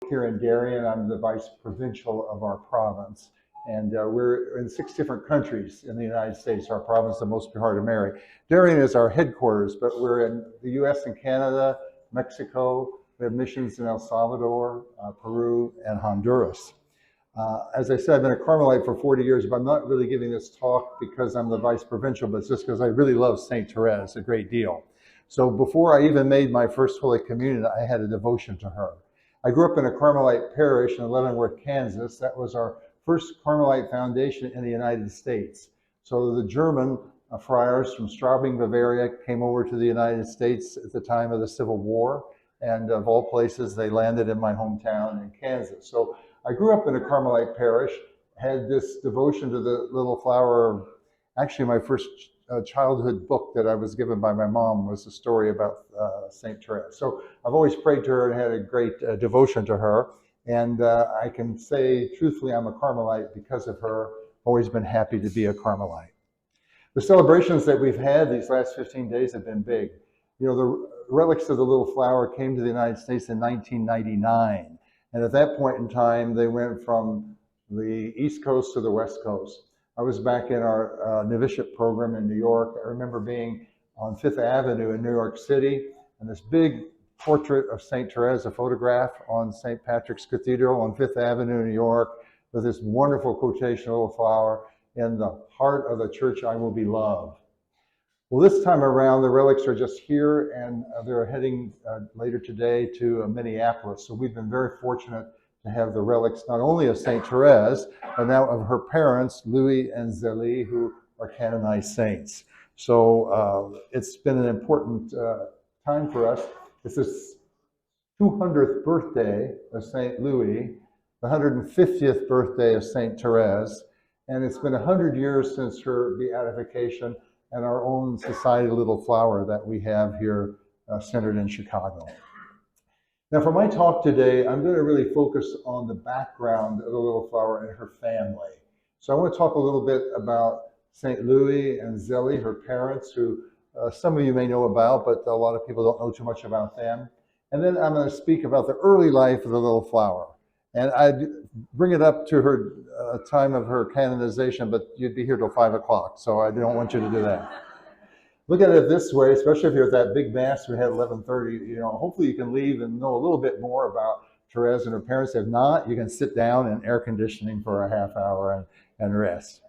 here in Darien. I'm the vice provincial of our province. And we're in 6 different countries in the United States. Our province is the most hard to marry. Darien is our headquarters, but we're in the US and Canada, Mexico. We have missions in El Salvador, Peru, and Honduras. As I said, I've been a Carmelite for 40 years, but I'm not really giving this talk because I'm the vice provincial, but it's just because I really love St. Therese a great deal. So before I even made my first Holy Communion, I had a devotion to her. I grew up in a Carmelite parish in Leavenworth, Kansas. That was our first Carmelite foundation in the United States. So the German friars from Straubing, Bavaria came over to the United States at the time of the Civil War. And of all places, they landed in my hometown in Kansas. So I grew up in a Carmelite parish, had this devotion to the little flower. Actually, my first childhood book that I was given by my mom was a story about St. Therese. So I've always prayed to her and had a great devotion to her. And I can say truthfully, I'm a Carmelite because of her. Always been happy to be a Carmelite. The celebrations that we've had these last 15 days have been big. You know, the relics of the little flower came to the United States in 1999. And at that point in time, they went from the East Coast to the West Coast. I was back in our novitiate program in New York. I remember being on Fifth Avenue in New York City, and this big portrait of St. Therese, a photograph on St. Patrick's Cathedral on Fifth Avenue, New York, with this wonderful quotation, little flower, in the heart of the church I will be loved. Well, this time around, the relics are just here, and they're heading later today to Minneapolis. So we've been very fortunate to have the relics not only of St. Therese, but now of her parents, Louis and Zélie, who are canonized saints. So it's been an important time for us. It's this 200th birthday of St. Louis, the 150th birthday of St. Therese, and it's been 100 years since her beatification and our own Society Little Flower that we have here centered in Chicago. Now for my talk today, I'm going to really focus on the background of the little flower and her family. So I want to talk a little bit about St. Louis and Zélie, her parents, who some of you may know about, but a lot of people don't know too much about them. And then I'm going to speak about the early life of the little flower. And I'd bring it up to her time of her canonization, but you'd be here till 5 o'clock, so I don't want you to do that. Look at it this way, especially if you're at that big mass we had at 11:30, you know, hopefully you can leave and know a little bit more about Therese and her parents. If not, you can sit down in air conditioning for a half hour and rest.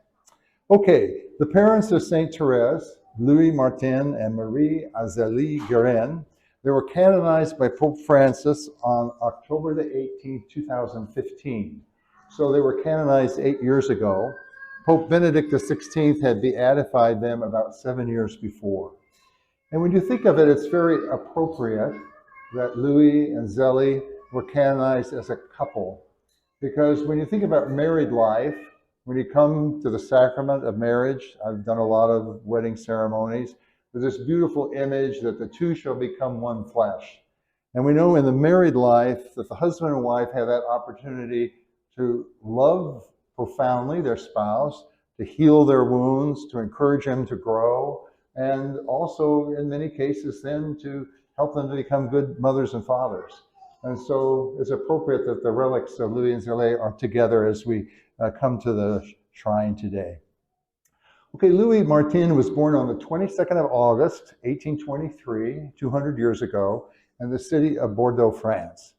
Okay, the parents of St. Therese, Louis Martin and Marie Azélie Guérin, they were canonized by Pope Francis on October the 18th, 2015. So they were canonized 8 years ago. Pope Benedict XVI had beatified them about 7 years before. And when you think of it, it's very appropriate that Louis and Zélie were canonized as a couple. Because when you think about married life, when you come to the sacrament of marriage, I've done a lot of wedding ceremonies, there's this beautiful image that the two shall become one flesh. And we know in the married life that the husband and wife have that opportunity to love profoundly their spouse, to heal their wounds, to encourage them to grow, and also in many cases then to help them to become good mothers and fathers. And so it's appropriate that the relics of Louis and Zélie are together as we come to the shrine today. Okay, Louis Martin was born on the 22nd of August, 1823, 200 years ago, in the city of Bordeaux, France.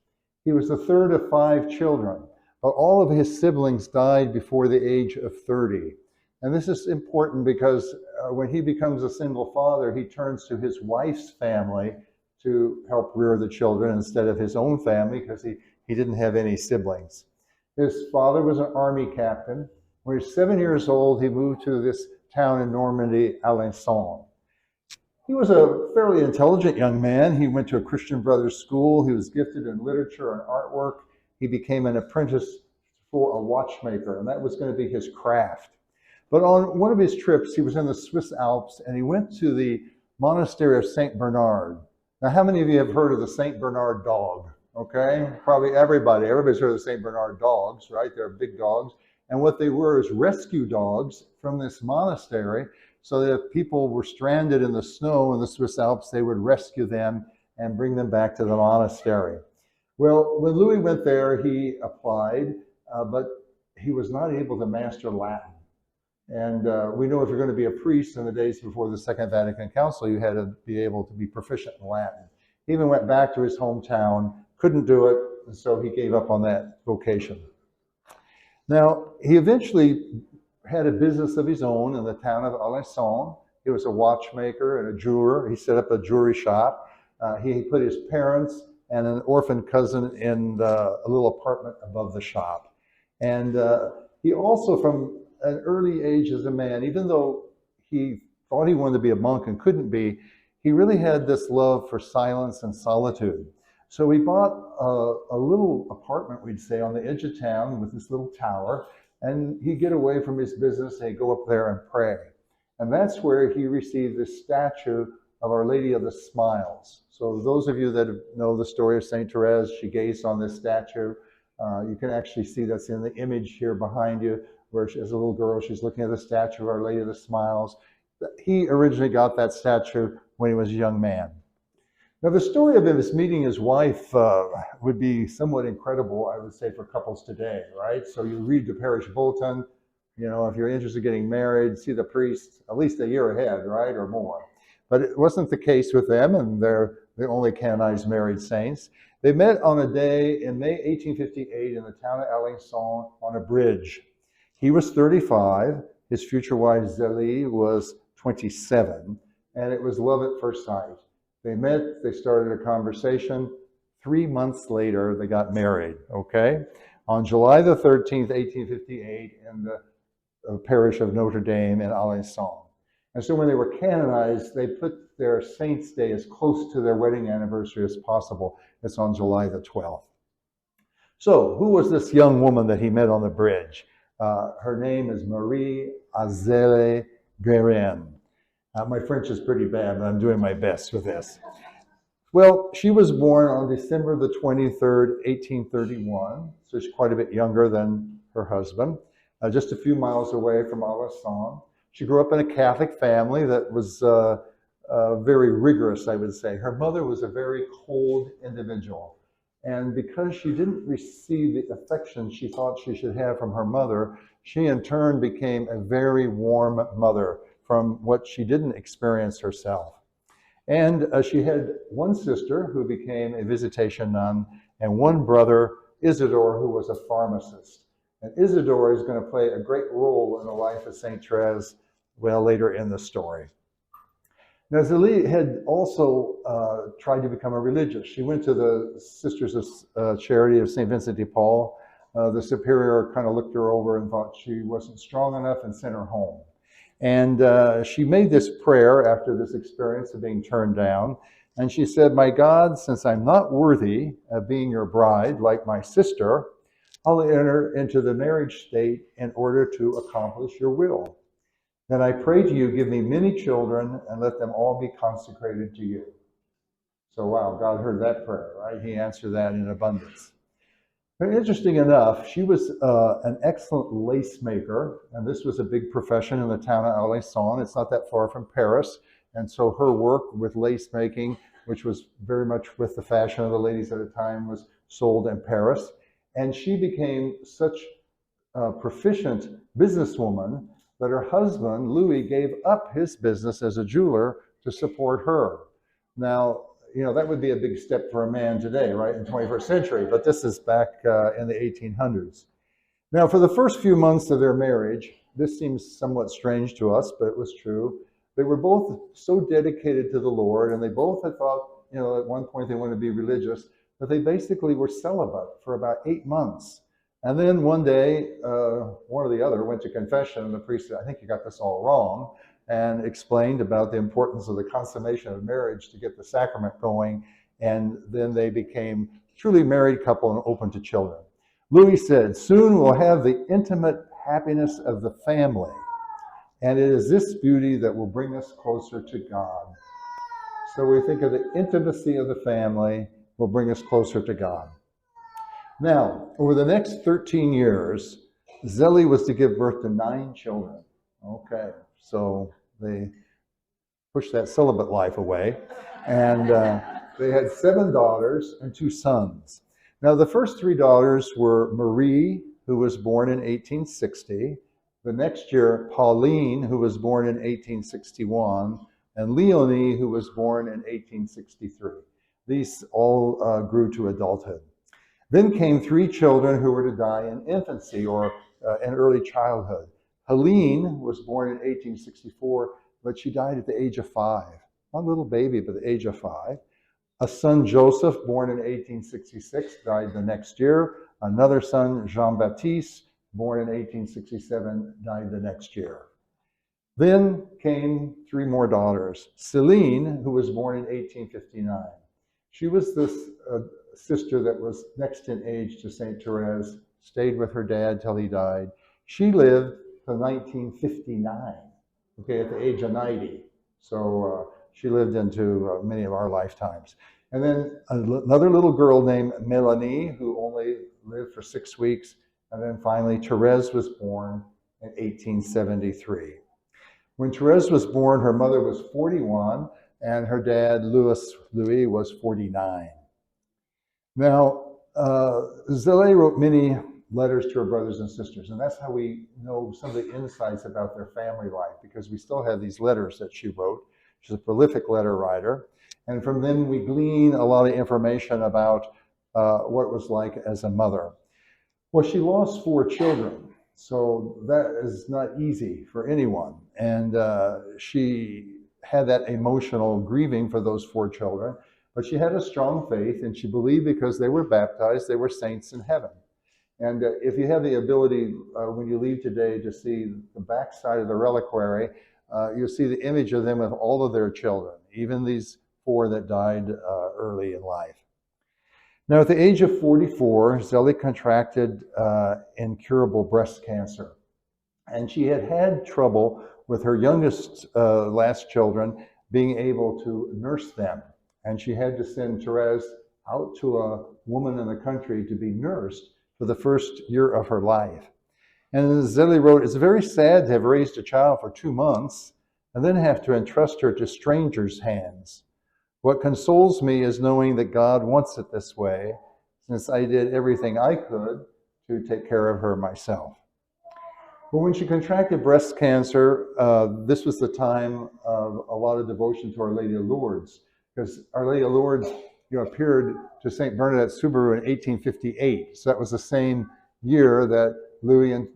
He was the third of 5 children, but all of his siblings died before the age of 30. And this is important because when he becomes a single father, he turns to his wife's family to help rear the children instead of his own family because he didn't have any siblings. His father was an army captain. When he was 7 years old, he moved to this town in Normandy, Alençon. He was a fairly intelligent young man. He went to a Christian Brothers school. He was gifted in literature and artwork. He became an apprentice for a watchmaker, and that was going to be his craft. But on one of his trips, he was in the Swiss Alps, and he went to the monastery of St. Bernard. Now, how many of you have heard of the St. Bernard dog? Okay, probably everybody. Everybody's heard of the St. Bernard dogs, right? They're big dogs. And what they were is rescue dogs from this monastery, so that if people were stranded in the snow in the Swiss Alps, they would rescue them and bring them back to the monastery. Well, when Louis went there, he applied, but he was not able to master Latin. And we know if you're going to be a priest in the days before the Second Vatican Council, you had to be able to be proficient in Latin. He even went back to his hometown, couldn't do it, and so he gave up on that vocation. Now, he eventually had a business of his own in the town of Alençon. He was a watchmaker and a jeweler. He set up a jewelry shop. He put his parents and an orphan cousin in a little apartment above the shop. And he also, from an early age as a man, even though he thought he wanted to be a monk and couldn't be, he really had this love for silence and solitude. So he bought a little apartment, we'd say, on the edge of town with this little tower, and he'd get away from his business and he'd go up there and pray. And that's where he received this statue of Our Lady of the Smiles. So those of you that know the story of Saint Therese, she gazed on this statue. You can actually see that's in the image here behind you, where she, as a little girl, she's looking at the statue of Our Lady of the Smiles. He originally got that statue when he was a young man. Now, the story of his meeting his wife would be somewhat incredible, I would say, for couples today, right? So you read the parish bulletin, you know, if you're interested in getting married, see the priest at least a year ahead, right, or more. But it wasn't the case with them, and they're the only canonized married saints. They met on a day in May 1858 in the town of Alençon on a bridge. He was 35, his future wife Zélie was 27, and it was love at first sight. They met, they started a conversation. 3 months later, they got married, okay? On July the 13th, 1858, in the parish of Notre Dame in Alençon. And so when they were canonized, they put their saint's day as close to their wedding anniversary as possible. It's on July the 12th. So who was this young woman that he met on the bridge? Her name is Marie Azélie Guérin. My French is pretty bad, but I'm doing my best with this. Well, she was born on December the 23rd, 1831, so she's quite a bit younger than her husband, just a few miles away from Alençon. She grew up in a Catholic family that was very rigorous, I would say. Her mother was a very cold individual. And because she didn't receive the affection she thought she should have from her mother, she in turn became a very warm mother from what she didn't experience herself. And she had one sister who became a visitation nun and one brother, Isidore, who was a pharmacist. And Isidore is going to play a great role in the life of Saint Therese, well, later in the story. Now, Zélie had also tried to become a religious. She went to the Sisters of Charity of St. Vincent de Paul. The superior kind of looked her over and thought she wasn't strong enough and sent her home. And she made this prayer after this experience of being turned down. And she said, "My God, since I'm not worthy of being your bride like my sister, I'll enter into the marriage state in order to accomplish your will. Then I pray to you, give me many children and let them all be consecrated to you." So wow, God heard that prayer, right? He answered that in abundance. But interesting enough, she was an excellent lace maker, and this was a big profession in the town of Alençon. It's not that far from Paris, and so her work with lace making, which was very much with the fashion of the ladies at the time, was sold in Paris. And she became such a proficient businesswoman that her husband, Louis, gave up his business as a jeweler to support her. Now, you know, that would be a big step for a man today, right, in the 21st century, but this is back in the 1800s. Now, for the first few months of their marriage, this seems somewhat strange to us, but it was true. They were both so dedicated to the Lord, and they both had thought, you know, at one point they wanted to be religious, but they basically were celibate for about 8 months. And then one day, one or the other went to confession, and the priest said, "I think you got this all wrong," and explained about the importance of the consummation of marriage to get the sacrament going. And then they became truly married couple and open to children. Louis said, "Soon we'll have the intimate happiness of the family. And it is this beauty that will bring us closer to God." So we think of the intimacy of the family will bring us closer to God. Now, over the next 13 years, Zélie was to give birth to 9 children. Okay, so they pushed that celibate life away. And they had 7 daughters and 2 sons. Now, the first three daughters were Marie, who was born in 1860. The next year, Pauline, who was born in 1861, and Leonie, who was born in 1863. These all grew to adulthood. Then came three children who were to die in infancy or in early childhood. Helene was born in 1864, but she died at the age of 5. Not a little baby, but the age of 5. A son, Joseph, born in 1866, died the next year. Another son, Jean-Baptiste, born in 1867, died the next year. Then came three more daughters. Celine, who was born in 1859. She was this sister that was next in age to Saint Therese, stayed with her dad till he died. She lived to 1959, okay, at the age of 90. So she lived into many of our lifetimes. And then another little girl named Melanie, who only lived for 6 weeks. And then finally, Therese was born in 1873. When Therese was born, her mother was 41, and her dad, Louis, was 49. Now, Zélie wrote many letters to her brothers and sisters, and that's how we know some of the insights about their family life, because we still have these letters that she wrote. She's a prolific letter writer, and from them we glean a lot of information about what it was like as a mother. Well, she lost 4 children, so that is not easy for anyone, and she had that emotional grieving for those 4 children, but she had a strong faith, and she believed because they were baptized, they were saints in heaven. And if you have the ability, when you leave today, to see the backside of the reliquary, you'll see the image of them with all of their children, even these 4 that died early in life. Now, at the age of 44, Zélie contracted incurable breast cancer. And she had had trouble with her youngest last children being able to nurse them. And she had to send Therese out to a woman in the country to be nursed for the first year of her life. And Zélie wrote, "It's very sad to have raised a child for 2 months and then have to entrust her to strangers' hands. What consoles me is knowing that God wants it this way, since I did everything I could to take care of her myself." But when she contracted breast cancer, this was the time of a lot of devotion to Our Lady of Lourdes, because Our Lady of Lourdes appeared to St. Bernadette Soubirous in 1858. So that was the same year that Louis and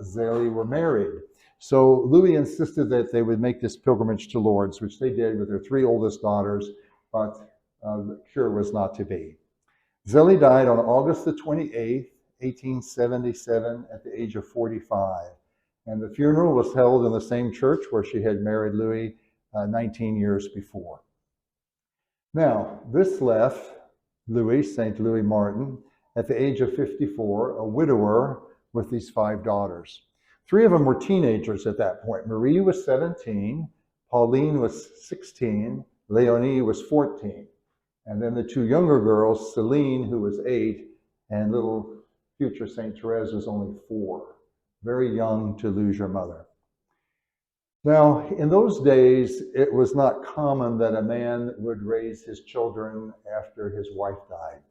Zélie were married. So Louis insisted that they would make this pilgrimage to Lourdes, which they did with their 3 oldest daughters, but the cure was not to be. Zélie died on August the 28th, 1877, at the age of 45. And the funeral was held in the same church where she had married Louis 19 years before. Now, this left Louis, St. Louis Martin, at the age of 54, a widower with these 5 daughters. 3 of them were teenagers at that point. Marie was 17, Pauline was 16, Leonie was 14. And then the 2 younger girls, Celine, who was 8, and little future St. Therese was only 4. Very young to lose your mother. Now, in those days, it was not common that a man would raise his children after his wife died.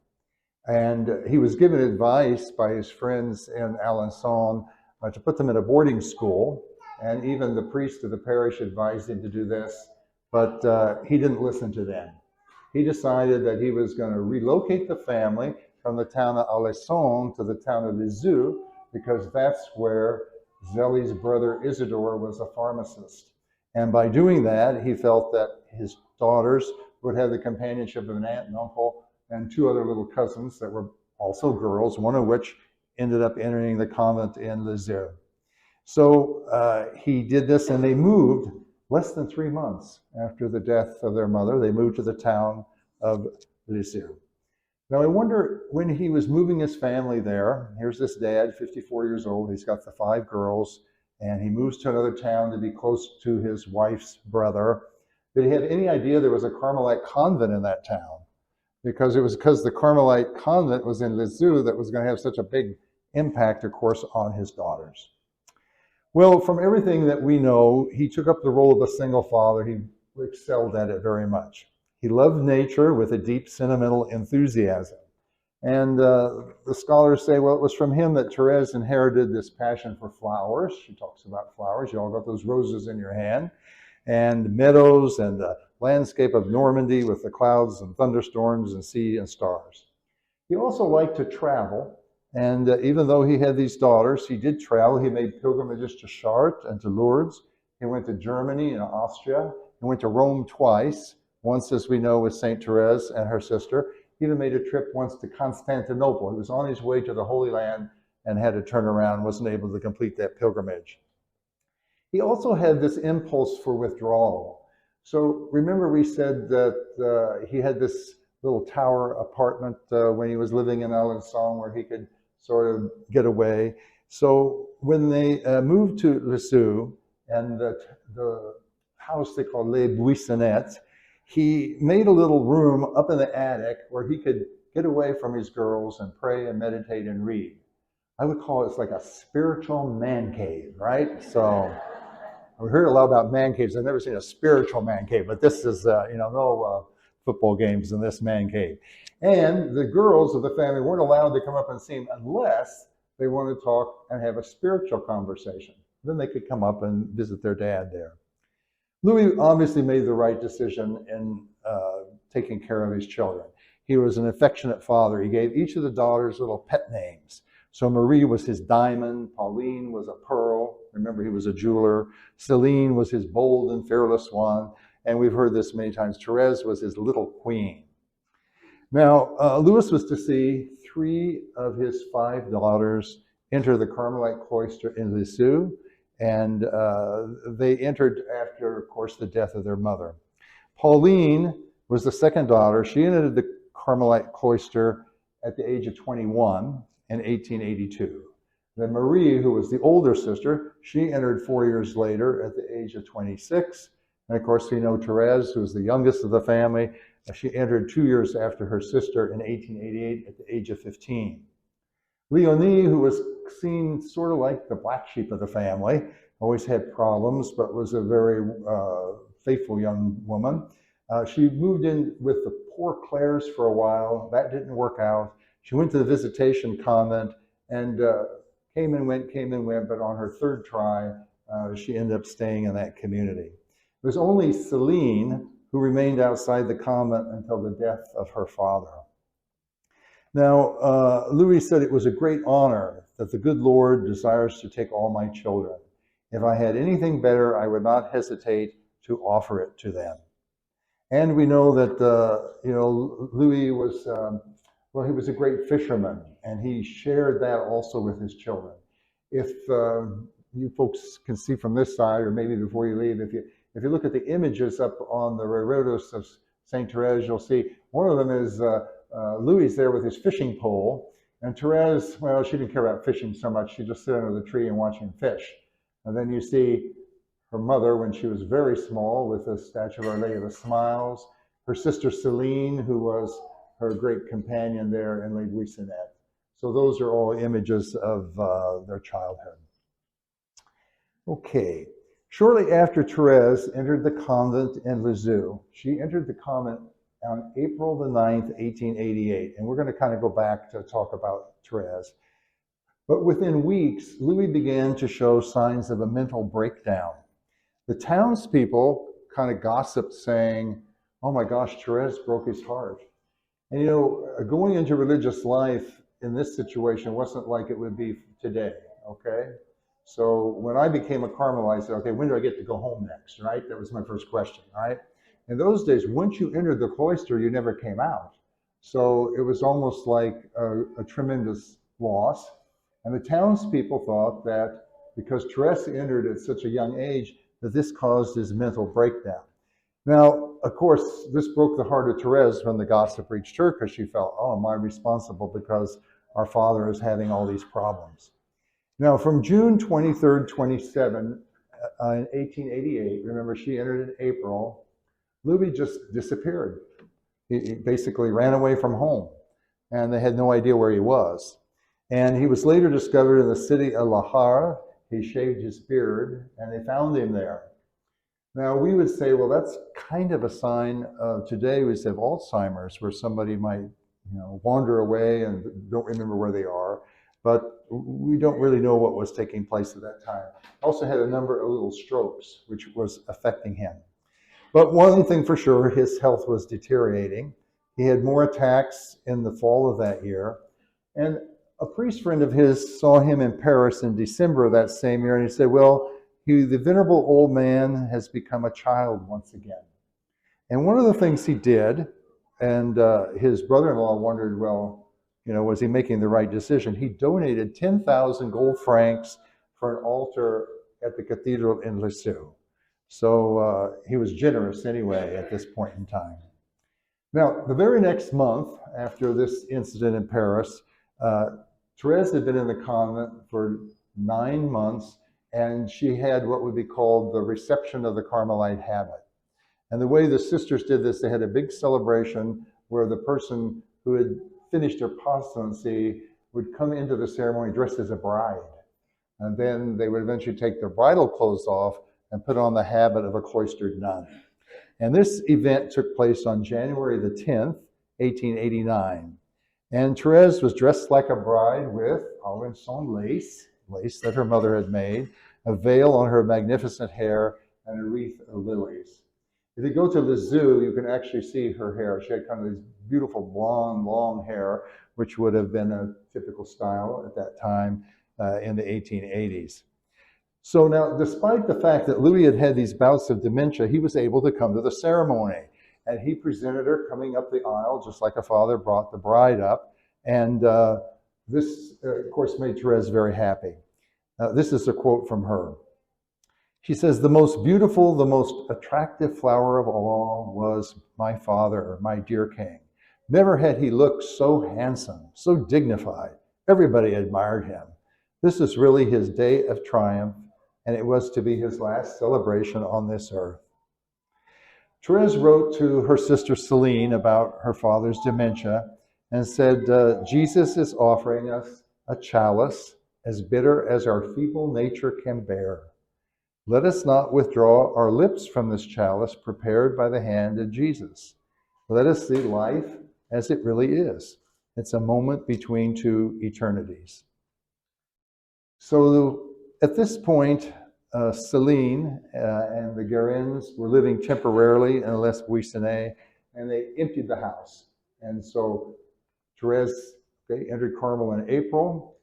And he was given advice by his friends in Alençon to put them in a boarding school. And even the priest of the parish advised him to do this, but he didn't listen to them. He decided that he was going to relocate the family from the town of Alençon to the town of Lisieux, because that's where Zélie's brother Isidore was a pharmacist. And by doing that, he felt that his daughters would have the companionship of an aunt and uncle and 2 other little cousins that were also girls, one of which ended up entering the convent in Lisieux. So he did this, and they moved less than 3 months after the death of their mother. They moved to the town of Lisieux. Now, I wonder, when he was moving his family there, here's this dad, 54 years old, he's got the 5 girls, and he moves to another town to be close to his wife's brother. Did he have any idea there was a Carmelite convent in that town? Because it was because the Carmelite convent was in Lisieux that was going to have such a big impact, of course, on his daughters. Well, from everything that we know, he took up the role of a single father. He excelled at it very much. He loved nature with a deep sentimental enthusiasm. And the scholars say, well, it was from him that Therese inherited this passion for flowers. She talks about flowers. You all got those roses in your hand, and meadows, and the landscape of Normandy with the clouds and thunderstorms and sea and stars. He also liked to travel, and even though he had these daughters, he did travel. He made pilgrimages to Chartres and to Lourdes. He went to Germany and Austria. He went to Rome twice, once, as we know, with St. Therese and her sister. He even made a trip once to Constantinople. He was on his way to the Holy Land and had to turn around, wasn't able to complete that pilgrimage. He also had this impulse for withdrawal. So remember we said that he had this little tower apartment when he was living in Alençon where he could sort of get away. So when they moved to Lisieux and the house they called Les Buissonnettes, he made a little room up in the attic where he could get away from his girls and pray and meditate and read. I would call it like a spiritual man cave, right? So we heard a lot about man caves. I've never seen a spiritual man cave, but this is, no football games in this man cave. And the girls of the family weren't allowed to come up and see him unless they wanted to talk and have a spiritual conversation. Then they could come up and visit their dad there. Louis obviously made the right decision in taking care of his children. He was an affectionate father. He gave each of the daughters little pet names. So Marie was his diamond, Pauline was a pearl. Remember, he was a jeweler. Celine was his bold and fearless one. And we've heard this many times. Therese was his little queen. Now, Louis was to see 3 of his 5 daughters enter the Carmelite cloister in Lisieux. And they entered after, of course, the death of their mother. Pauline was the second daughter. She entered the Carmelite cloister at the age of 21 in 1882. Then Marie, who was the older sister, she entered 4 years later at the age of 26. And of course, we know Therese, who was the youngest of the family. She entered 2 years after her sister in 1888 at the age of 15. Leonie, who was seen sort of like the black sheep of the family, always had problems, but was a very faithful young woman. She moved in with the Poor Clares for a while. That didn't work out. She went to the Visitation Convent and came and went, but on her 3rd try, she ended up staying in that community. It was only Celine who remained outside the convent until the death of her father. Now, Louis said, it was a great honor that the good Lord desires to take all my children. If I had anything better, I would not hesitate to offer it to them. And we know that, Louis was, he was a great fisherman, and he shared that also with his children. If you folks can see from this side, or maybe before you leave, if you look at the images up on the reredos of St. Therese, you'll see one of them is Louis there with his fishing pole, and Therese, well, she didn't care about fishing so much. She just sit under the tree and watch him fish. And then you see her mother when she was very small with the statue of Our Lady of the Smiles, her sister Celine, who was her great companion there in Les Buissonnettes. So those are all images of their childhood. Okay. Shortly after Therese entered the convent in Lisieux, she entered the convent on April the 9th, 1888. And we're going to kind of go back to talk about Therese. But within weeks, Louis began to show signs of a mental breakdown. The townspeople kind of gossiped, saying, oh my gosh, Therese broke his heart. And going into religious life in this situation wasn't like it would be today, okay? So when I became a Carmelite, I said, okay, when do I get to go home next, right? That was my first question, right? In those days, once you entered the cloister, you never came out. So it was almost like a tremendous loss. And the townspeople thought that because Therese entered at such a young age, that this caused his mental breakdown. Now, of course, this broke the heart of Therese when the gossip reached her, because she felt, oh, am I responsible because our father is having all these problems? Now, from June 23rd, 27, in 1888, remember she entered in April, Louis just disappeared. He basically ran away from home, and they had no idea where he was. And he was later discovered in the city of La Hare. He shaved his beard, and they found him there. Now, we would say, well, that's kind of a sign of today we have Alzheimer's, where somebody might wander away and don't remember where they are. But we don't really know what was taking place at that time. Also had a number of little strokes, which was affecting him. But one thing for sure, his health was deteriorating. He had more attacks in the fall of that year. And a priest friend of his saw him in Paris in December of that same year, and he said, well, the venerable old man has become a child once again. And one of the things he did, and his brother-in-law wondered, well, was he making the right decision? He donated 10,000 gold francs for an altar at the cathedral in Lisieux. So he was generous anyway at this point in time. Now, the very next month after this incident in Paris, Therese had been in the convent for 9 months, and she had what would be called the reception of the Carmelite habit. And the way the sisters did this, they had a big celebration where the person who had finished their postulancy would come into the ceremony dressed as a bride. And then they would eventually take their bridal clothes off and put on the habit of a cloistered nun. And this event took place on January the 10th, 1889. And Therese was dressed like a bride with Alençon lace that her mother had made, a veil on her magnificent hair, and a wreath of lilies. If you go to Lisieux, you can actually see her hair. She had kind of this beautiful blonde, long hair, which would have been a typical style at that time in the 1880s. So now, despite the fact that Louis had had these bouts of dementia, he was able to come to the ceremony. And he presented her coming up the aisle, just like a father brought the bride up. And this, of course, made Therese very happy. This is a quote from her. She says, "The most beautiful, the most attractive flower of all was my father, my dear king. Never had he looked so handsome, so dignified. Everybody admired him. This is really his day of triumph, and it was to be his last celebration on this earth." Therese wrote to her sister Celine about her father's dementia and said, "Jesus is offering us a chalice as bitter as our feeble nature can bear. Let us not withdraw our lips from this chalice prepared by the hand of Jesus. Let us see life as it really is. It's a moment between two eternities." So at this point, Celine and the Guérins were living temporarily in Les Buissonnets, and they emptied the house. And so Therese entered Carmel in April.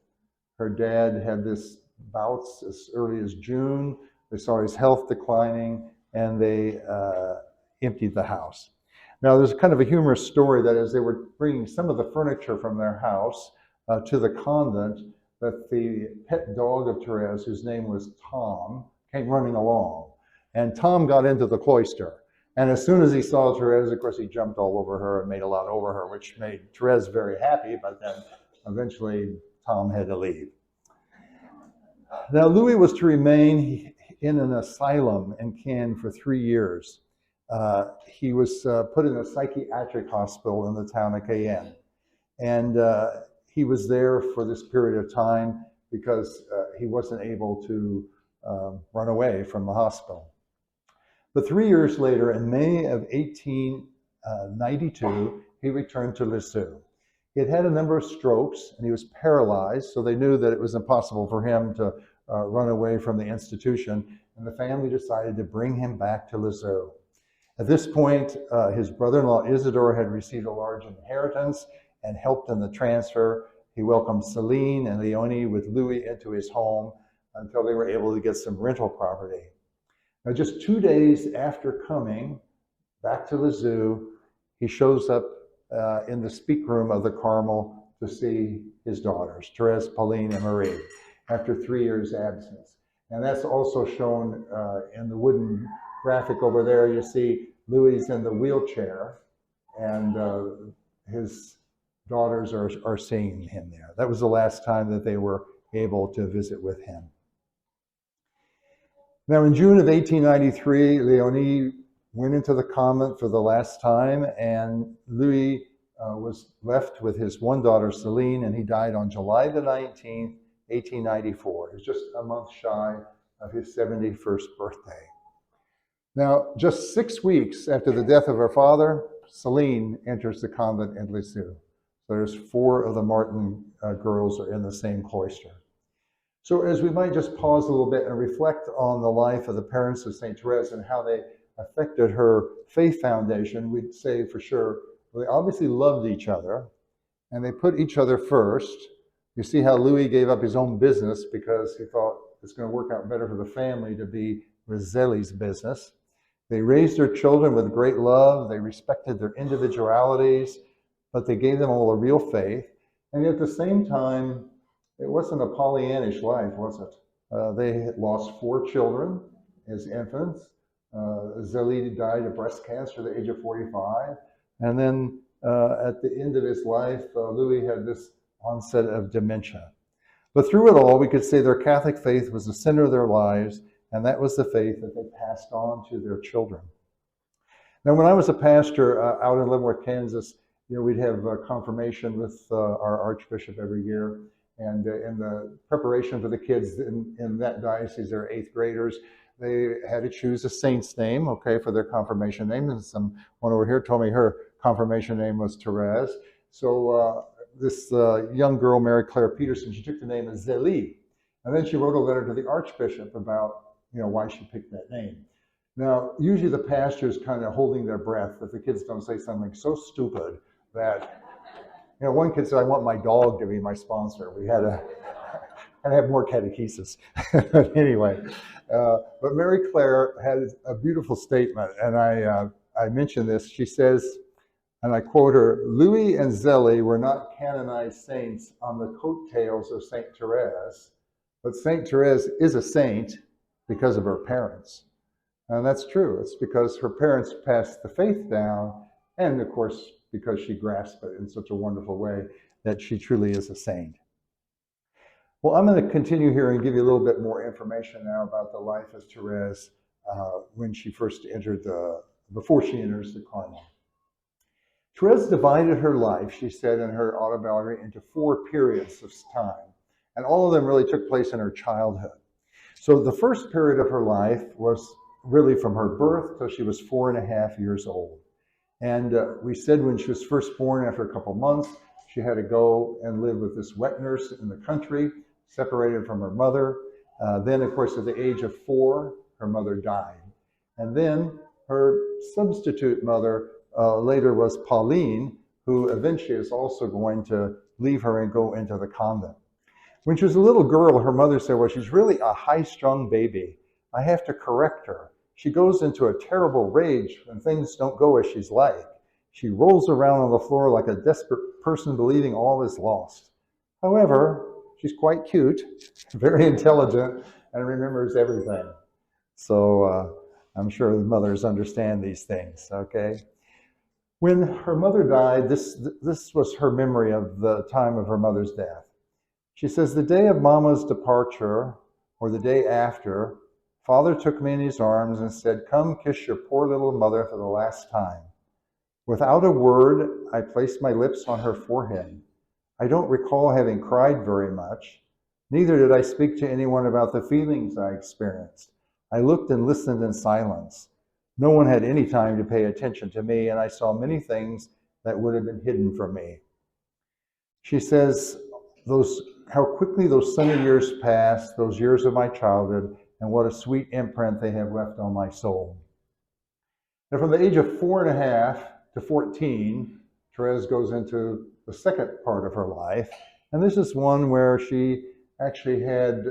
Her dad had this bouts as early as June. They saw his health declining, and they emptied the house. Now, there's kind of a humorous story that as they were bringing some of the furniture from their house to the convent, that the pet dog of Therese, whose name was Tom, came running along. And Tom got into the cloister. And as soon as he saw Therese, of course, he jumped all over her and made a lot over her, which made Therese very happy, but then eventually Tom had to leave. Now, Louis was to remain in an asylum in Cannes for 3 years. He was put in a psychiatric hospital in the town of Cayenne. And he was there for this period of time because he wasn't able to run away from the hospital. But 3 years later, in May of 1892, he returned to Lisieux. He had had a number of strokes and he was paralyzed, so they knew that it was impossible for him to run away from the institution, and the family decided to bring him back to Lisieux. At this point, his brother-in-law Isidore had received a large inheritance and helped in the transfer. He welcomed Celine and Leonie with Louis into his home until they were able to get some rental property. Now, just 2 days after coming back to Lisieux, he shows up in the speak room of the Carmel to see his daughters, Therese, Pauline, and Marie, after 3 years' absence. And that's also shown in the wooden graphic over there. You see Louis in the wheelchair, and his daughters are seeing him there. That was the last time that they were able to visit with him. Now, in June of 1893, Leonie went into the convent for the last time, and Louis was left with his one daughter, Celine, and he died on July the 19th, 1894. It was just a month shy of his 71st birthday. Now, just 6 weeks after the death of her father, Celine enters the convent in Lisieux. There's 4 of the Martin girls are in the same cloister. So as we might just pause a little bit and reflect on the life of the parents of St. Therese and how they affected her faith foundation, we'd say for sure, they obviously loved each other and they put each other first. You see how Louis gave up his own business because he thought it's going to work out better for the family to be Zéli's business. They raised their children with great love. They respected their individualities, but they gave them all a real faith. And at the same time, it wasn't a Pollyannish life, was it? They had lost 4 children as infants. Zélie died of breast cancer at the age of 45. And then at the end of his life, Louis had this onset of dementia. But through it all, we could say their Catholic faith was the center of their lives, and that was the faith that they passed on to their children. Now, when I was a pastor out in Leavenworth, Kansas, we'd have confirmation with our Archbishop every year. And in the preparation for the kids in that diocese, they're 8th graders, they had to choose a saint's name, okay, for their confirmation name. And someone over here told me her confirmation name was Therese. So this young girl, Mary Claire Peterson, she took the name of Zélie. And then she wrote a letter to the Archbishop about, why she picked that name. Now, usually the pastor is kind of holding their breath if the kids don't say something so stupid that, one kid said, I want my dog to be my sponsor. We had to have more catechesis. But anyway, but Mary Claire had a beautiful statement, and I mentioned this. She says, and I quote her, Louis and Zélie were not canonized saints on the coattails of St. Therese, but St. Therese is a saint because of her parents. And that's true. It's because her parents passed the faith down, and of course, because she grasped it in such a wonderful way that she truly is a saint. Well, I'm going to continue here and give you a little bit more information now about the life of Therese when she first entered before she enters the Carmel. Therese divided her life, she said in her autobiography, into 4 periods of time. And all of them really took place in her childhood. So the first period of her life was really from her birth till she was 4.5 years old. And we said when she was first born, after a couple months, she had to go and live with this wet nurse in the country, separated from her mother. Then, of course, at the age of 4, her mother died. And then her substitute mother later was Pauline, who eventually is also going to leave her and go into the convent. When she was a little girl, her mother said, well, she's really a high-strung baby. I have to correct her. She goes into a terrible rage when things don't go as she's like. She rolls around on the floor like a desperate person believing all is lost. However, she's quite cute, very intelligent, and remembers everything. So I'm sure the mothers understand these things, okay? When her mother died, this was her memory of the time of her mother's death. She says, the day of Mama's departure, or the day after, Father took me in his arms and said, come kiss your poor little mother for the last time. Without a word, I placed my lips on her forehead. I don't recall having cried very much. Neither did I speak to anyone about the feelings I experienced. I looked and listened in silence. No one had any time to pay attention to me, and I saw many things that would have been hidden from me. She says, how quickly those sunny years passed, those years of my childhood, and what a sweet imprint they have left on my soul. Now, from the age of 4.5 to 14, Therese goes into the second part of her life, and this is one where she actually had,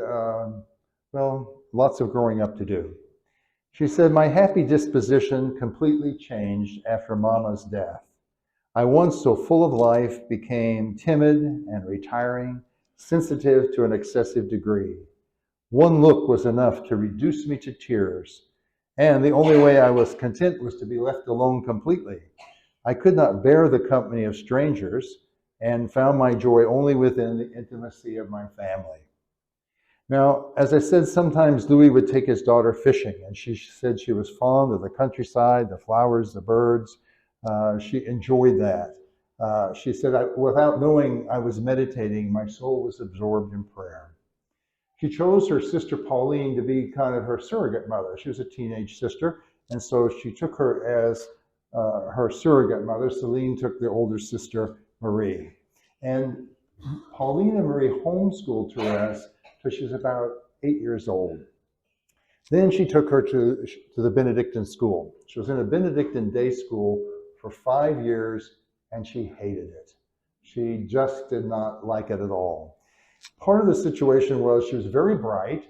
lots of growing up to do. She said, my happy disposition completely changed after Mama's death. I once so full of life became timid and retiring, sensitive to an excessive degree. One look was enough to reduce me to tears, and the only way I was content was to be left alone completely. I could not bear the company of strangers and found my joy only within the intimacy of my family. Now, as I said, sometimes Louis would take his daughter fishing, and she said she was fond of the countryside, the flowers, the birds. She enjoyed that. She said, without knowing I was meditating, my soul was absorbed in prayer. She chose her sister Pauline to be kind of her surrogate mother. She was a teenage sister, and so she took her as her surrogate mother. Celine took the older sister, Marie. And Paulina Marie homeschooled Therese till she was about 8 years old. Then she took her to the Benedictine school. She was in a Benedictine day school for 5 years, and she hated it. She just did not like it at all. Part of the situation was she was very bright.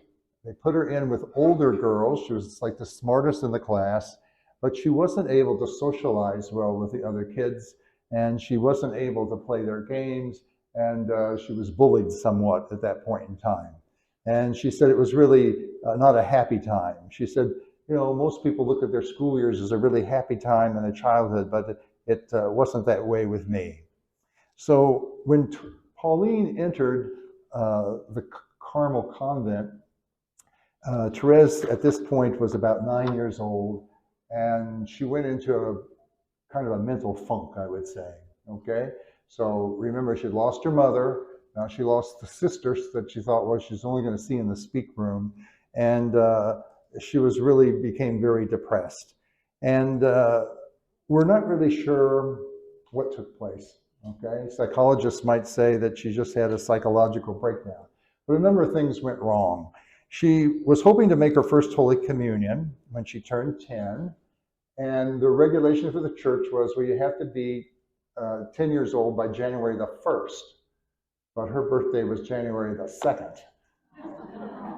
They put her in with older girls. She was like the smartest in the class, but she wasn't able to socialize well with the other kids, and she wasn't able to play their games, and she was bullied somewhat at that point in time. And she said it was really not a happy time. She said, you know, most people look at their school years as a really happy time in their childhood, but it wasn't that way with me. So when Pauline entered the Carmel convent, Therese at this point was about 9 years old, and she went into a kind of a mental funk, I would say, okay? So remember, she'd lost her mother. Now she lost the sisters that she thought was she's only going to see in the speak room, and she was really became very depressed. And we're not really sure what took place. Okay, psychologists might say that she just had a psychological breakdown, but a number of things went wrong. She was hoping to make her first Holy Communion when she turned 10, and the regulation for the church was, well, you have to be 10 years old by January the 1st. But her birthday was January the 2nd.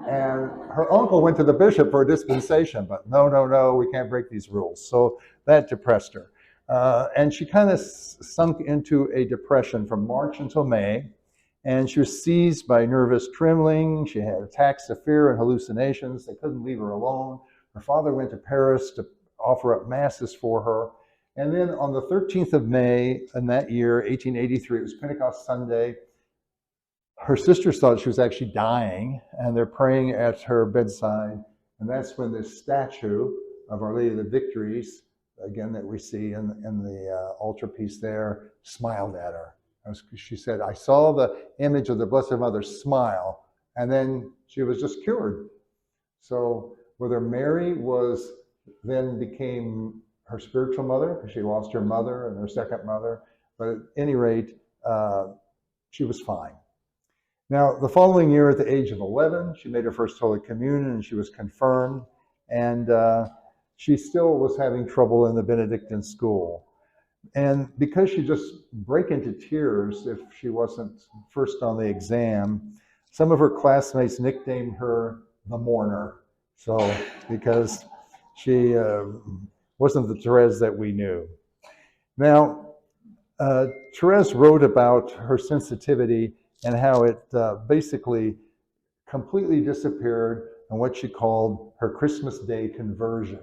And her uncle went to the bishop for a dispensation, but no, we can't break these rules. So that depressed her. And she kind of sunk into a depression from March until May. And she was seized by nervous trembling. She had attacks of fear and hallucinations. They couldn't leave her alone. Her father went to Paris to offer up masses for her. And then on the 13th of May in that year, 1883, it was Pentecost Sunday, her sisters thought she was actually dying, and they're praying at her bedside. And that's when this statue of Our Lady of the Victories, again, that we see in the altarpiece there, smiled at her. She said, I saw the image of the Blessed Mother smile, and then she was just cured. So whether Mary then became her spiritual mother, because she lost her mother and her second mother, but at any rate, she was fine. Now, the following year, at the age of 11, she made her first Holy Communion, and she was confirmed, and she still was having trouble in the Benedictine school. And because she'd just break into tears if she wasn't first on the exam, some of her classmates nicknamed her the mourner. So, because she wasn't the Therese that we knew. Now, Therese wrote about her sensitivity and how it basically completely disappeared on what she called her Christmas Day conversion.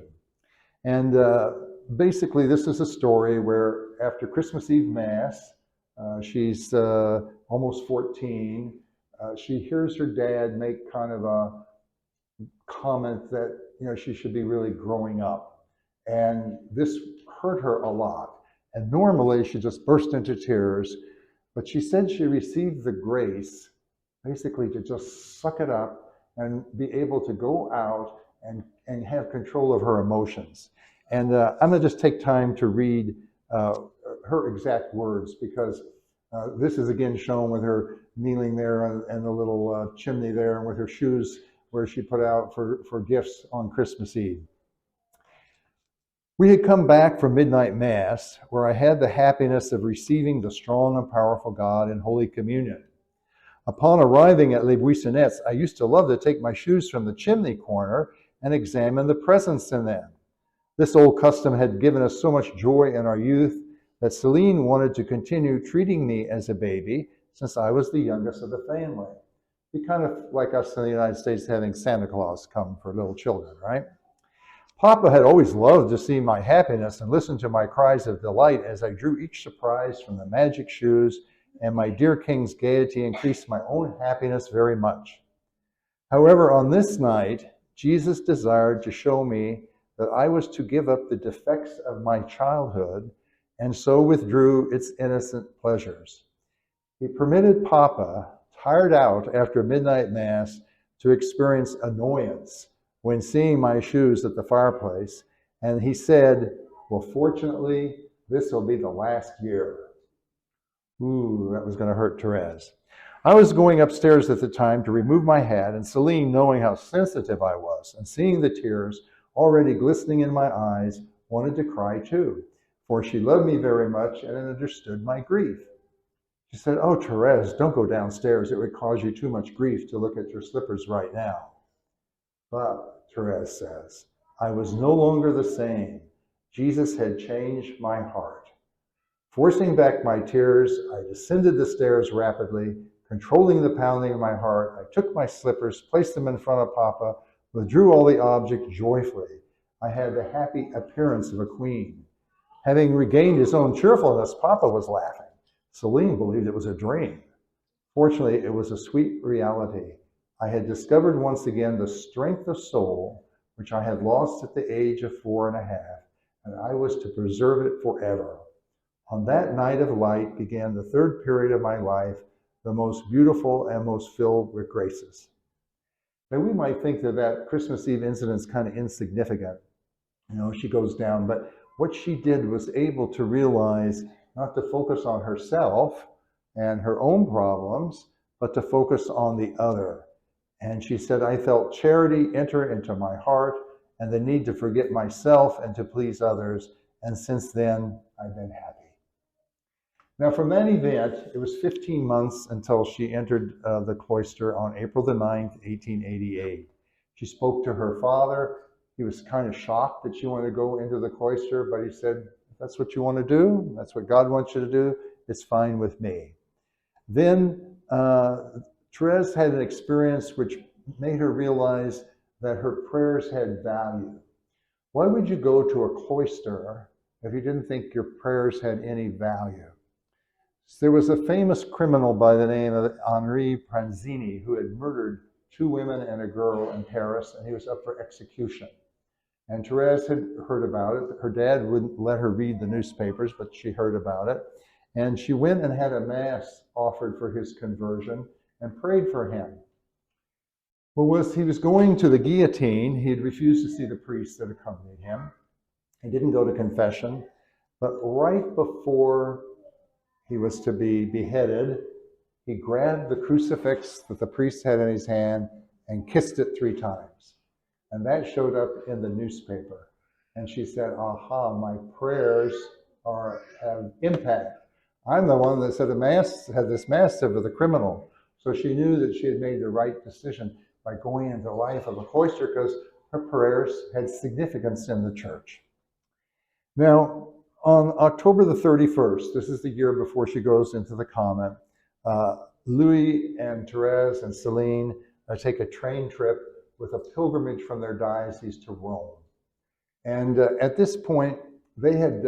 And basically, this is a story where after Christmas Eve Mass, she's almost 14, she hears her dad make kind of a comment that, you know, she should be really growing up. And this hurt her a lot. And normally, she just burst into tears. But she said she received the grace, basically, to just suck it up and be able to go out and have control of her emotions. And I'm going to just take time to read her exact words, because this is again shown with her kneeling there and the little chimney there, and with her shoes where she put out for gifts on Christmas Eve. We had come back from midnight Mass, where I had the happiness of receiving the strong and powerful God in Holy Communion. Upon arriving at Les Buissonnettes, I used to love to take my shoes from the chimney corner and examine the presents in them. This old custom had given us so much joy in our youth that Celine wanted to continue treating me as a baby, since I was the youngest of the family. Be kind of like us in the United States having Santa Claus come for little children, right? Papa had always loved to see my happiness and listen to my cries of delight as I drew each surprise from the magic shoes, and my dear king's gaiety increased my own happiness very much. However, on this night, Jesus desired to show me that I was to give up the defects of my childhood, and so withdrew its innocent pleasures. He permitted Papa, tired out after midnight Mass, to experience annoyance when seeing my shoes at the fireplace, and he said, well, fortunately, this will be the last year. Ooh, that was going to hurt Therese. I was going upstairs at the time to remove my hat, and Celine, knowing how sensitive I was and seeing the tears already glistening in my eyes, wanted to cry too, for she loved me very much and understood my grief. She said, "Oh, Therese, don't go downstairs. It would cause you too much grief to look at your slippers right now." But, Therese says, I was no longer the same. Jesus had changed my heart. Forcing back my tears, I descended the stairs rapidly, controlling the pounding of my heart. I took my slippers, placed them in front of Papa, withdrew all the objects joyfully. I had the happy appearance of a queen. Having regained his own cheerfulness, Papa was laughing. Celine believed it was a dream. Fortunately, it was a sweet reality. I had discovered once again the strength of soul, which I had lost at the age of 4.5, and I was to preserve it forever. On that night of light began the third period of my life, the most beautiful and most filled with graces. Now, we might think that that Christmas Eve incident is kind of insignificant. You know, she goes down, but what she did was able to realize not to focus on herself and her own problems, but to focus on the other. And she said, I felt charity enter into my heart and the need to forget myself and to please others. And since then, I've been happy. Now, from that event, it was 15 months until she entered the cloister on April the 9th, 1888. She spoke to her father. He was kind of shocked that she wanted to go into the cloister, but he said, if that's what you want to do, that's what God wants you to do, it's fine with me. Then Therese had an experience which made her realize that her prayers had value. Why would you go to a cloister if you didn't think your prayers had any value? There was a famous criminal by the name of Henri Pranzini who had murdered 2 women and a girl in Paris, and he was up for execution. And Therese had heard about it. Her dad wouldn't let her read the newspapers, but she heard about it. And she went and had a mass offered for his conversion and prayed for him. Well, as he was going to the guillotine, he had refused to see the priest that accompanied him. He didn't go to confession, but right before he was to be beheaded, he grabbed the crucifix that the priest had in his hand and kissed it 3 times. And that showed up in the newspaper. And she said, aha, my prayers have impact. I'm the one that said had this mass over the criminal. So she knew that she had made the right decision by going into the life of a cloister because her prayers had significance in the church. Now, on October the 31st, this is the year before she goes into the convent, Louis and Therese and Celine take a train trip with a pilgrimage from their diocese to Rome. And at this point, they had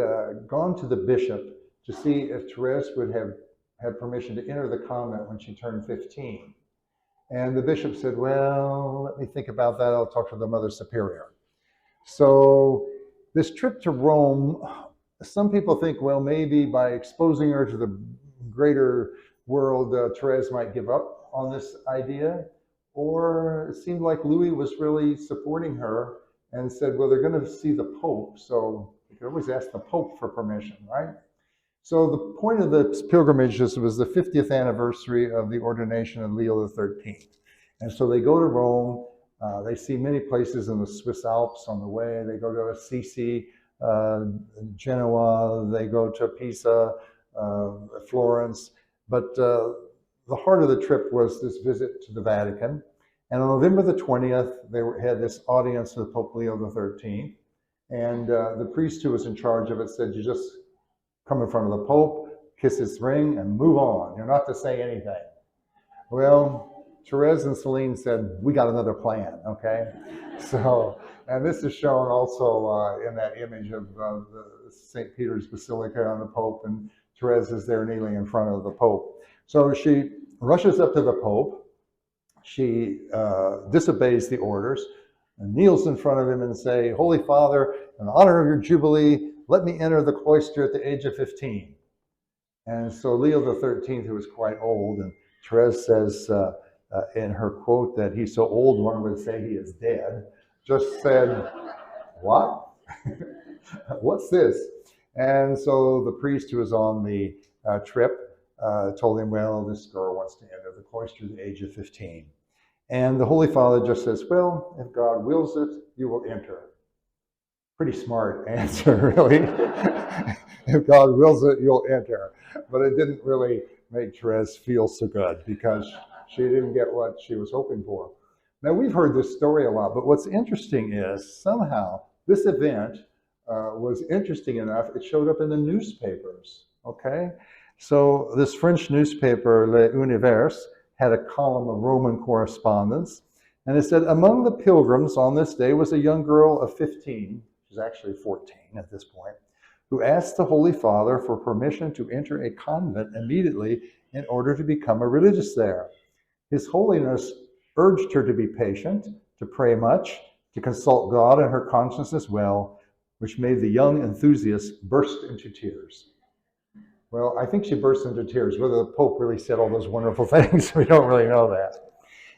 gone to the bishop to see if Therese would have permission to enter the convent when she turned 15. And the bishop said, well, let me think about that. I'll talk to the Mother Superior. So this trip to Rome, some people think, well, maybe by exposing her to the greater world, Therese might give up on this idea. Or it seemed like Louis was really supporting her and said, well, they're going to see the Pope, so you could always ask the Pope for permission, right? So the point of the pilgrimage was the 50th anniversary of the ordination of Leo XIII. And so they go to Rome. They see many places in the Swiss Alps on the way. They go to Assisi, Genoa. They go to Pisa, Florence. But the heart of the trip was this visit to the Vatican. And on November the 20th, they had this audience with Pope Leo XIII. And the priest who was in charge of it said, you just come in front of the Pope, kiss his ring, and move on. You're not to say anything. Well, Therese and Celine said, we got another plan, okay? So, and this is shown also in that image of the St. Peter's Basilica on the Pope, and Therese is there kneeling in front of the Pope. So she rushes up to the Pope. She disobeys the orders and kneels in front of him and say, Holy Father, in honor of your Jubilee, let me enter the cloister at the age of 15. And so Leo XIII, who was quite old, and Therese says in her quote that he's so old one would say he is dead, just said, what? What's this? And so the priest who was on the trip told him, well, this girl wants to enter the cloister at the age of 15. And the Holy Father just says, well, if God wills it, you will enter. Pretty smart answer, really. If God wills it, you'll enter. But it didn't really make Therese feel so good because she didn't get what she was hoping for. Now, we've heard this story a lot, but what's interesting is somehow this event was interesting enough, it showed up in the newspapers, okay? So this French newspaper, L'Univers, had a column of Roman correspondence, and it said, among the pilgrims on this day was a young girl of 15, she's actually 14 at this point, who asked the Holy Father for permission to enter a convent immediately in order to become a religious there. His Holiness urged her to be patient, to pray much, to consult God and her conscience as well, which made the young enthusiast burst into tears. Well, I think she burst into tears. Whether the Pope really said all those wonderful things, we don't really know that.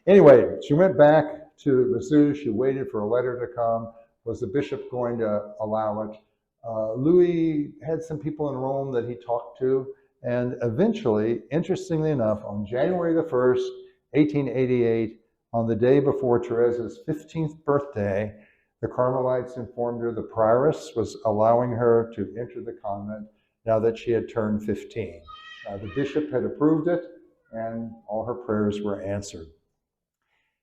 Anyway, she went back to Lisieux. She waited for a letter to come. Was the bishop going to allow it? Louis had some people in Rome that he talked to, and eventually, interestingly enough, on January the 1st, 1888, on the day before Therese's 15th birthday, the Carmelites informed her the prioress was allowing her to enter the convent now that she had turned 15. The bishop had approved it, and all her prayers were answered.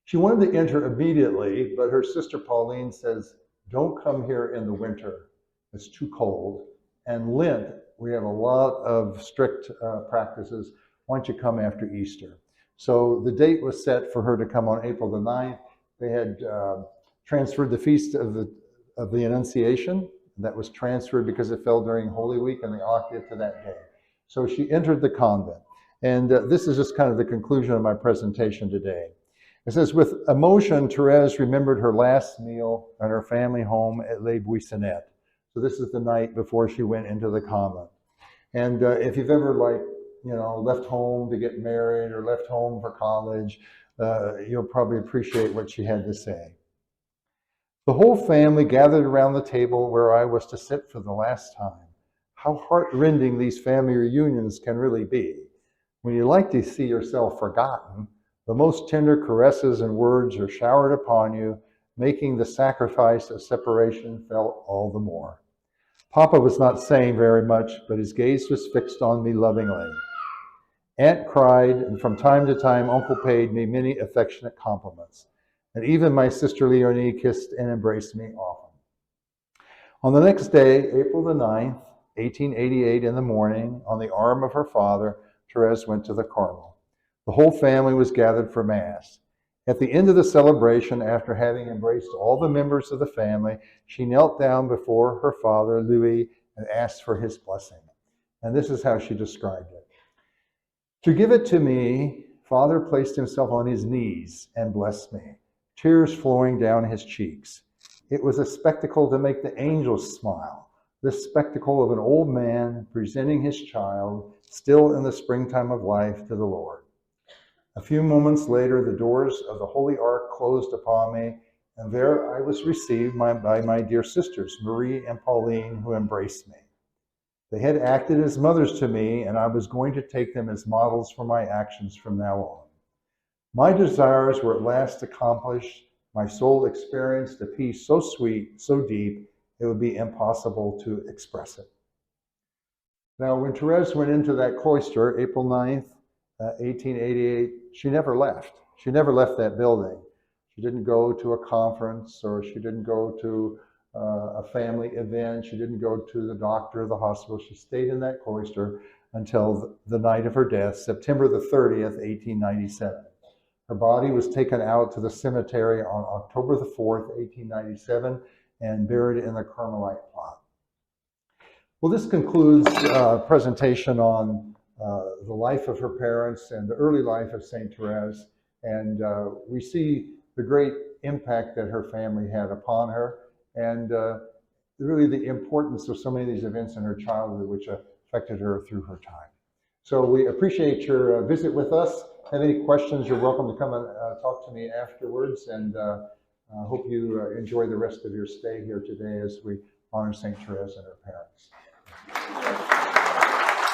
She wanted to enter immediately, but her sister Pauline says, don't come here in the winter. It's too cold. And Lent, we have a lot of strict practices. Why don't you come after Easter? So the date was set for her to come on April the 9th. They had transferred the feast of the Annunciation. That was transferred because it fell during Holy Week and the octave to that day. So she entered the convent. And this is just kind of the conclusion of my presentation today. It says, with emotion, Therese remembered her last meal at her family home at Les Buissonnettes. So this is the night before she went into the convent. And if you've ever left home to get married or left home for college, you'll probably appreciate what she had to say. The whole family gathered around the table where I was to sit for the last time. How heartrending these family reunions can really be. When you like to see yourself forgotten, the most tender caresses and words are showered upon you, making the sacrifice of separation felt all the more. Papa was not saying very much, but his gaze was fixed on me lovingly. Aunt cried, and from time to time, Uncle paid me many affectionate compliments. And even my sister Leonie kissed and embraced me often. On the next day, April the 9th, 1888 in the morning, on the arm of her father, Therese went to the Carmel. The whole family was gathered for Mass. At the end of the celebration, after having embraced all the members of the family, she knelt down before her father, Louis, and asked for his blessing. And this is how she described it. To give it to me, Father placed himself on his knees and blessed me, tears flowing down his cheeks. It was a spectacle to make the angels smile, the spectacle of an old man presenting his child, still in the springtime of life, to the Lord. A few moments later, the doors of the Holy Ark closed upon me, and there I was received by my dear sisters, Marie and Pauline, who embraced me. They had acted as mothers to me, and I was going to take them as models for my actions from now on. My desires were at last accomplished. My soul experienced a peace so sweet, so deep, it would be impossible to express it. Now, when Therese went into that cloister, April 9th, 1888, she never left. She never left that building. She didn't go to a conference, or she didn't go to a family event. She didn't go to the doctor or the hospital. She stayed in that cloister until the night of her death, September the 30th, 1897. Her body was taken out to the cemetery on October the 4th, 1897, and buried in the Carmelite plot. Well, this concludes a presentation on the life of her parents and the early life of St. Therese. And we see the great impact that her family had upon her, and really the importance of so many of these events in her childhood which affected her through her time. So we appreciate your visit with us. Have any questions, you're welcome to come and talk to me afterwards, and hope you enjoy the rest of your stay here today as we honor St. Therese and her parents.